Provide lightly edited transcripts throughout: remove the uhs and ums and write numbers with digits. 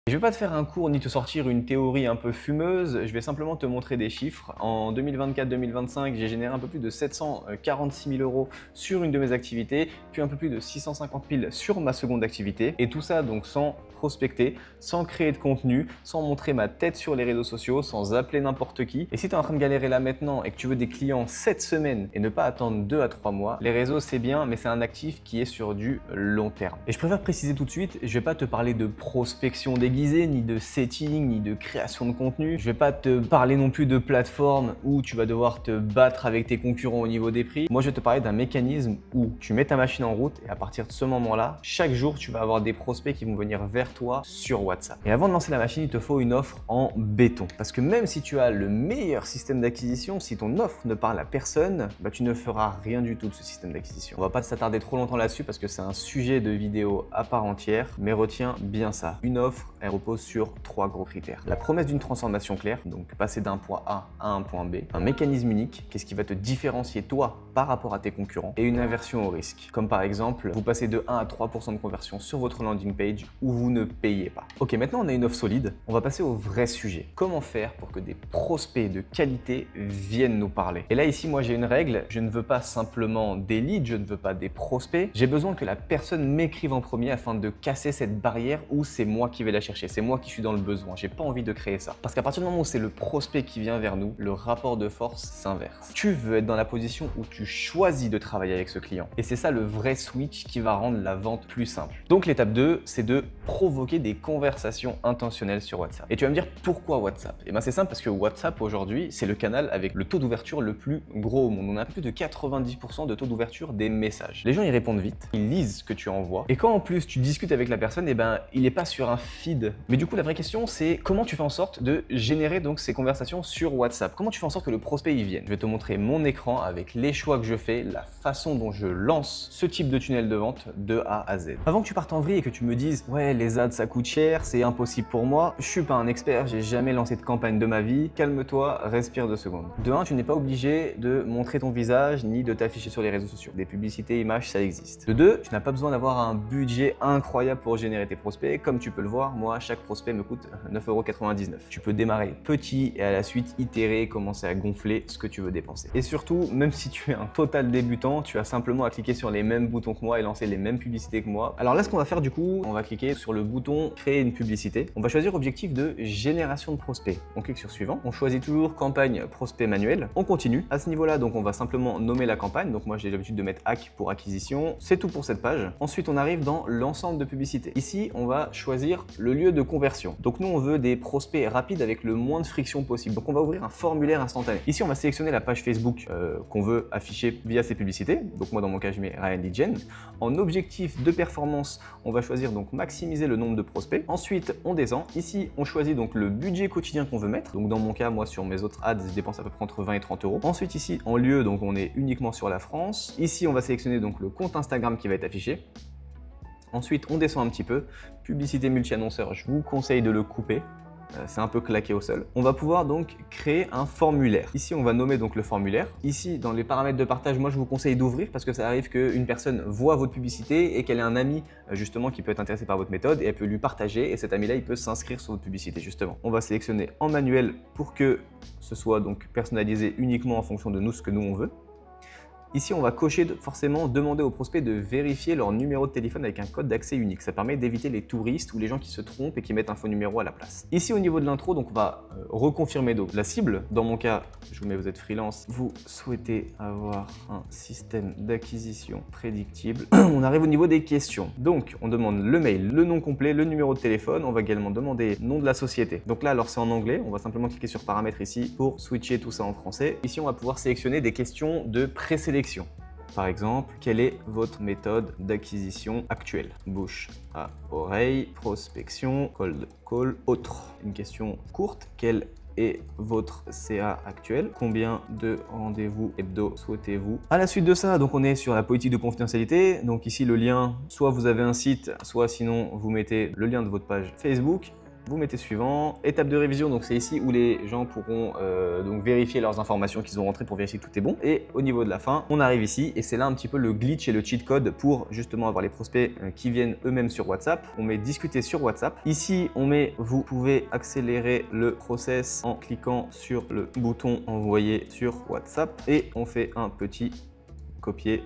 Je vais pas te faire un cours ni te sortir une théorie un peu fumeuse, je vais simplement te montrer des chiffres. En 2024-2025, j'ai généré un peu plus de 746 000 € sur une de mes activités, puis un peu plus de 650 000 sur ma seconde activité. Et tout ça donc sans prospecter, sans créer de contenu, sans montrer ma tête sur les réseaux sociaux, sans appeler n'importe qui. Et si tu es en train de galérer là maintenant et que tu veux des clients cette semaine et ne pas attendre 2 à 3 mois, les réseaux c'est bien, mais c'est un actif qui est sur du long terme. Et je préfère préciser tout de suite, je vais pas te parler de prospection déguisée, ni de setting, ni de création de contenu. Je vais pas te parler non plus de plateforme où tu vas devoir te battre avec tes concurrents au niveau des prix. Moi, je vais te parler d'un mécanisme où tu mets ta machine en route et à partir de ce moment-là, chaque jour, tu vas avoir des prospects qui vont venir vers toi sur WhatsApp. Et avant de lancer la machine, il te faut une offre en béton. Parce que même si tu as le meilleur système d'acquisition, si ton offre ne parle à personne, tu ne feras rien du tout de ce système d'acquisition. On va pas s'attarder trop longtemps là-dessus parce que c'est un sujet de vidéo à part entière, mais retiens bien ça. Une offre, elle repose sur 3 gros critères. La promesse d'une transformation claire, donc passer d'un point A à un point B. Un mécanisme unique, qu'est-ce qui va te différencier toi par rapport à tes concurrents. Et une aversion au risque. Comme par exemple, vous passez de 1 à 3% de conversion sur votre landing page où vous ne payez pas. Ok, maintenant on a une offre solide, on va passer au vrai sujet. Comment faire pour que des prospects de qualité viennent nous parler? Et là ici, moi j'ai une règle, je ne veux pas simplement des leads, je ne veux pas des prospects, j'ai besoin que la personne m'écrive en premier afin de casser cette barrière où c'est moi qui vais la chercher, c'est moi qui suis dans le besoin, j'ai pas envie de créer ça. Parce qu'à partir du moment où c'est le prospect qui vient vers nous, le rapport de force s'inverse. Tu veux être dans la position où tu choisis de travailler avec ce client. Et c'est ça le vrai switch qui va rendre la vente plus simple. Donc l'étape 2, c'est de provoquer des conversations intentionnelles sur WhatsApp. Et tu vas me dire pourquoi WhatsApp? Et bien c'est simple parce que WhatsApp aujourd'hui, c'est le canal avec le taux d'ouverture le plus gros au monde. On a plus de 90% de taux d'ouverture des messages. Les gens y répondent vite, ils lisent ce que tu envoies. Et quand en plus tu discutes avec la personne, il n'est pas sur un feed. Mais du coup la vraie question c'est comment tu fais en sorte de générer donc ces conversations sur WhatsApp? Comment tu fais en sorte que le prospect y vienne? Je vais te montrer mon écran avec les choix que je fais, la façon dont je lance ce type de tunnel de vente de A à Z. Avant que tu partes en vrille et que tu me dises ouais les ads ça coûte cher, c'est impossible pour moi, je suis pas un expert, j'ai jamais lancé de campagne de ma vie, calme-toi, respire 2 secondes. De 1, tu n'es pas obligé de montrer ton visage ni de t'afficher sur les réseaux sociaux. Des publicités images, ça existe. De 2, tu n'as pas besoin d'avoir un budget incroyable pour générer tes prospects. Comme tu peux le voir, moi, chaque prospect me coûte 9,99 €. Tu peux démarrer petit et à la suite itérer, commencer à gonfler ce que tu veux dépenser. Et surtout, même si tu es un total débutant, tu as simplement à cliquer sur les mêmes boutons que moi et lancer les mêmes publicités que moi. Alors là, ce qu'on va faire du coup, on va cliquer sur le bouton créer une publicité. On va choisir objectif de génération de prospects. On clique sur suivant. On choisit toujours campagne prospect manuel. On continue. À ce niveau-là, donc on va simplement nommer la campagne. Donc moi, j'ai l'habitude de mettre hack pour acquisition. C'est tout pour cette page. Ensuite, on arrive dans l'ensemble de publicités. Ici, on va choisir le lieu de conversion. Donc nous, on veut des prospects rapides avec le moins de friction possible. Donc on va ouvrir un formulaire instantané. Ici, on va sélectionner la page Facebook qu'on veut afficher via ces publicités. Donc moi, dans mon cas, je mets Ryan Lead. En objectif de performance, on va choisir donc maximiser le nombre de prospects. Ensuite, on descend. Ici, on choisit donc le budget quotidien qu'on veut mettre. Donc dans mon cas, moi, sur mes autres ads, je dépense à peu près entre 20 et 30 €. Ensuite, ici, en lieu, donc on est uniquement sur la France. Ici, on va sélectionner donc le compte Instagram qui va être affiché. Ensuite, on descend un petit peu. Publicité multi-annonceur, je vous conseille de le couper. C'est un peu claqué au sol. On va pouvoir donc créer un formulaire. Ici, on va nommer donc le formulaire. Ici, dans les paramètres de partage, moi, je vous conseille d'ouvrir parce que ça arrive qu'une personne voit votre publicité et qu'elle ait un ami justement qui peut être intéressé par votre méthode et elle peut lui partager et cet ami-là, il peut s'inscrire sur votre publicité justement. On va sélectionner en manuel pour que ce soit donc personnalisé uniquement en fonction de nous, ce que nous on veut. Ici, on va cocher forcément demander aux prospects de vérifier leur numéro de téléphone avec un code d'accès unique. Ça permet d'éviter les touristes ou les gens qui se trompent et qui mettent un faux numéro à la place. Ici, au niveau de l'intro, donc on va reconfirmer donc la cible. Dans mon cas, je vous mets, vous êtes freelance. Vous souhaitez avoir un système d'acquisition prédictible. On arrive au niveau des questions. Donc, on demande le mail, le nom complet, le numéro de téléphone. On va également demander nom de la société. Donc là, alors c'est en anglais. On va simplement cliquer sur paramètres ici pour switcher tout ça en français. Ici, on va pouvoir sélectionner des questions de présélection. Par exemple, quelle est votre méthode d'acquisition actuelle? Bouche à oreille, prospection, cold call, autre. Une question courte. Quelle est votre CA actuel? Combien de rendez-vous hebdo souhaitez-vous? À la suite de ça, donc on est sur la politique de confidentialité. Donc ici le lien, soit vous avez un site, soit sinon vous mettez le lien de votre page Facebook. vous mettez suivant. Étape de révision, donc c'est ici où les gens pourront donc vérifier leurs informations qu'ils ont rentrées pour vérifier que tout est bon. Et au niveau de la fin, on arrive ici et c'est là un petit peu le glitch et le cheat code pour justement avoir les prospects qui viennent eux-mêmes sur WhatsApp. On met discuter sur WhatsApp. Ici, on met vous pouvez accélérer le process en cliquant sur le bouton envoyer sur WhatsApp et on fait un petit copier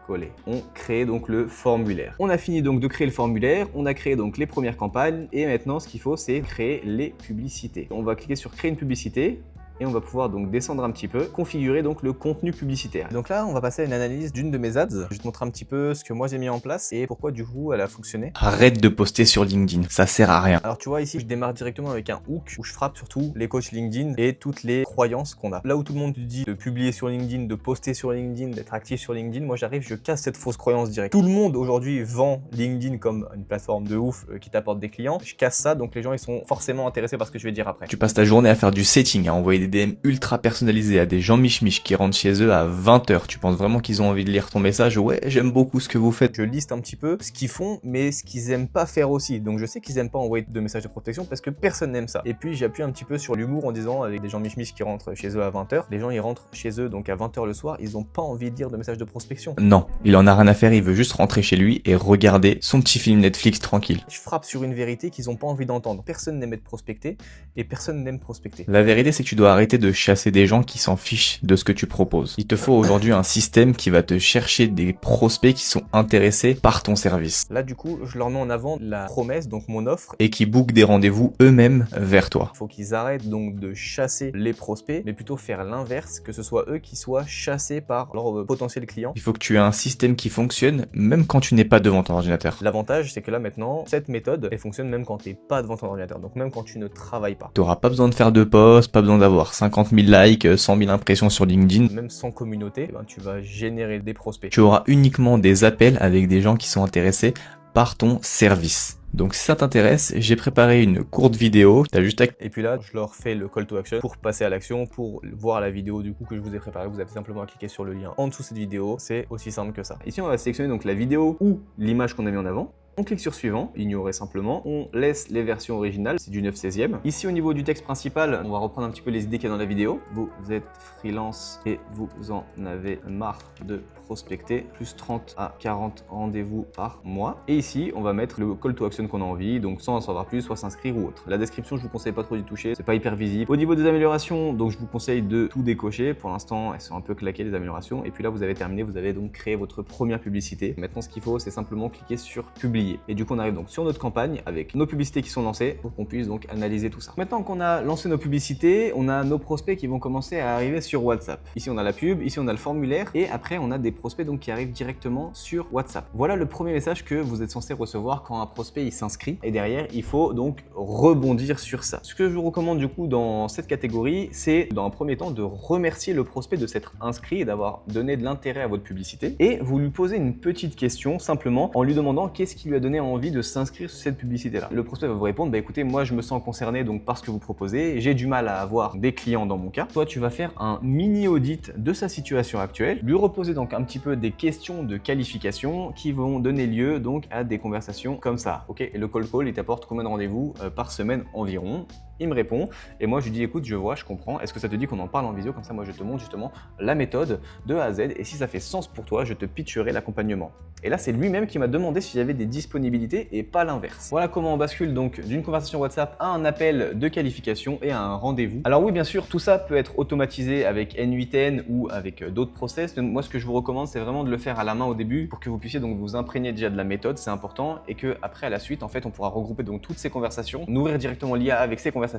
coller. On crée donc le formulaire. On a fini donc de créer le formulaire, on a créé donc les premières campagnes et maintenant ce qu'il faut c'est créer les publicités. On va cliquer sur créer une publicité. Et on va pouvoir donc descendre un petit peu, configurer donc le contenu publicitaire. Donc là, on va passer à une analyse d'une de mes ads. Je vais te montrer un petit peu ce que moi j'ai mis en place et pourquoi du coup elle a fonctionné. Arrête de poster sur LinkedIn, ça sert à rien. Alors tu vois ici, je démarre directement avec un hook où je frappe surtout les coachs LinkedIn et toutes les croyances qu'on a. Là où tout le monde te dit de publier sur LinkedIn, de poster sur LinkedIn, d'être actif sur LinkedIn, moi j'arrive, je casse cette fausse croyance directe. Tout le monde aujourd'hui vend LinkedIn comme une plateforme de ouf qui t'apporte des clients. Je casse ça, donc les gens ils sont forcément intéressés par ce que je vais dire après. Tu passes ta journée à faire du setting, à envoyer des DM ultra personnalisés à des gens mich qui rentrent chez eux à 20 h. Tu penses vraiment qu'ils ont envie de lire ton message? Ouais, j'aime beaucoup ce que vous faites. Je liste un petit peu ce qu'ils font, mais ce qu'ils aiment pas faire aussi. Donc je sais qu'ils aiment pas envoyer de messages de prospection parce que personne n'aime ça. Et puis j'appuie un petit peu sur l'humour en disant avec des gens mich qui rentrent chez eux à 20 h, les gens ils rentrent chez eux donc à 20 h le soir, ils ont pas envie de lire de messages de prospection. Non, il en a rien à faire, il veut juste rentrer chez lui et regarder son petit film Netflix tranquille. Je frappe sur une vérité qu'ils ont pas envie d'entendre. Personne n'aime être prospecté et personne n'aime prospecter. La vérité c'est que tu dois arrêter de chasser des gens qui s'en fichent de ce que tu proposes. Il te faut aujourd'hui un système qui va te chercher des prospects qui sont intéressés par ton service. Là du coup, je leur mets en avant la promesse, donc mon offre. Et qui bookent des rendez-vous eux-mêmes vers toi. Il faut qu'ils arrêtent donc de chasser les prospects, mais plutôt faire l'inverse, que ce soit eux qui soient chassés par leurs potentiels clients. Il faut que tu aies un système qui fonctionne même quand tu n'es pas devant ton ordinateur. L'avantage, c'est que là maintenant, cette méthode, elle fonctionne même quand tu n'es pas devant ton ordinateur, donc même quand tu ne travailles pas. Tu n'auras pas besoin de faire de posts, pas besoin d'avoir 50 000 likes, 100 000 impressions sur LinkedIn. Même sans communauté, eh ben, tu vas générer des prospects. Tu auras uniquement des appels avec des gens qui sont intéressés par ton service. Donc si ça t'intéresse, j'ai préparé une courte vidéo, t'as juste à... Et puis là, je leur fais le call to action pour passer à l'action, pour voir la vidéo du coup que je vous ai préparée. Vous avez simplement à cliquer sur le lien en dessous de cette vidéo, c'est aussi simple que ça. Ici, on va sélectionner donc la vidéo ou l'image qu'on a mis en avant. On clique sur suivant, ignorer simplement, on laisse les versions originales, c'est du 9/16e. Ici au niveau du texte principal, on va reprendre un petit peu les idées qu'il y a dans la vidéo. Vous êtes freelance et vous en avez marre de prospecter, plus 30 à 40 rendez-vous par mois. Et ici, on va mettre le call to action qu'on a envie, donc sans en savoir plus, soit s'inscrire ou autre. La description, je vous conseille pas trop d'y toucher, c'est pas hyper visible. Au niveau des améliorations, donc je vous conseille de tout décocher. Pour l'instant, elles sont un peu claquées les améliorations. Et puis là, vous avez terminé, vous avez donc créé votre première publicité. Maintenant, ce qu'il faut, c'est simplement cliquer sur publier. Et du coup, on arrive donc sur notre campagne avec nos publicités qui sont lancées pour qu'on puisse donc analyser tout ça. Maintenant qu'on a lancé nos publicités, on a nos prospects qui vont commencer à arriver sur WhatsApp. Ici, on a la pub, ici, on a le formulaire et après, on a des prospects donc qui arrivent directement sur WhatsApp. Voilà le premier message que vous êtes censé recevoir quand un prospect il s'inscrit et derrière, il faut donc rebondir sur ça. Ce que je vous recommande du coup dans cette catégorie, c'est dans un premier temps de remercier le prospect de s'être inscrit et d'avoir donné de l'intérêt à votre publicité et vous lui posez une petite question simplement en lui demandant qu'est-ce qui lui a donné envie de s'inscrire sur cette publicité-là. Le prospect va vous répondre, bah écoutez, moi je me sens concerné donc par ce que vous proposez, j'ai du mal à avoir des clients dans mon cas. Toi, tu vas faire un mini audit de sa situation actuelle, lui reposer donc un petit peu des questions de qualification qui vont donner lieu donc à des conversations comme ça. Ok, et le cold call, il t'apporte combien de rendez-vous par semaine environ? Il me répond et moi je lui dis écoute, je vois, je comprends, est-ce que ça te dit qu'on en parle en visio, comme ça moi je te montre justement la méthode de A à Z et si ça fait sens pour toi, je te pitcherai l'accompagnement. Et là c'est lui-même qui m'a demandé si j'avais des disponibilités et pas l'inverse. Voilà comment on bascule donc d'une conversation WhatsApp à un appel de qualification et à un rendez-vous. Alors oui, bien sûr, tout ça peut être automatisé avec N8N ou avec d'autres process. Mais moi ce que je vous recommande, c'est vraiment de le faire à la main au début pour que vous puissiez donc vous imprégner déjà de la méthode, c'est important, et que après à la suite en fait on pourra regrouper donc toutes ces conversations, nourrir directement l'IA avec ces conversations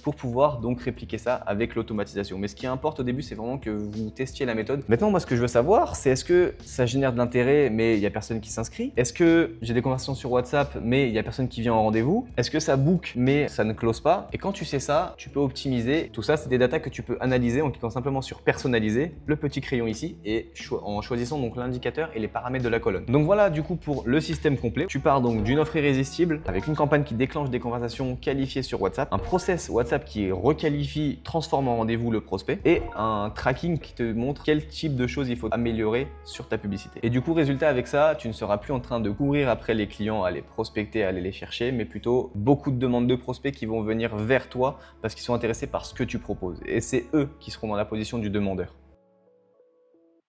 pour pouvoir donc répliquer ça avec l'automatisation. Mais ce qui importe au début, c'est vraiment que vous testiez la méthode. Maintenant, moi, ce que je veux savoir, c'est est-ce que ça génère de l'intérêt, mais il n'y a personne qui s'inscrit? Est-ce que j'ai des conversations sur WhatsApp, mais il n'y a personne qui vient en rendez-vous? Est-ce que ça book, mais ça ne close pas? Et quand tu sais ça, tu peux optimiser. Tout ça, c'est des datas que tu peux analyser en cliquant simplement sur personnaliser, le petit crayon ici, et en choisissant donc l'indicateur et les paramètres de la colonne. Donc voilà, du coup, pour le système complet, tu pars donc d'une offre irrésistible avec une campagne qui déclenche des conversations qualifiées sur WhatsApp, un process WhatsApp qui requalifie, transforme en rendez-vous le prospect et un tracking qui te montre quel type de choses il faut améliorer sur ta publicité. Et du coup, résultat avec ça, tu ne seras plus en train de courir après les clients, à les prospecter, à aller les chercher, mais plutôt beaucoup de demandes de prospects qui vont venir vers toi parce qu'ils sont intéressés par ce que tu proposes. Et c'est eux qui seront dans la position du demandeur.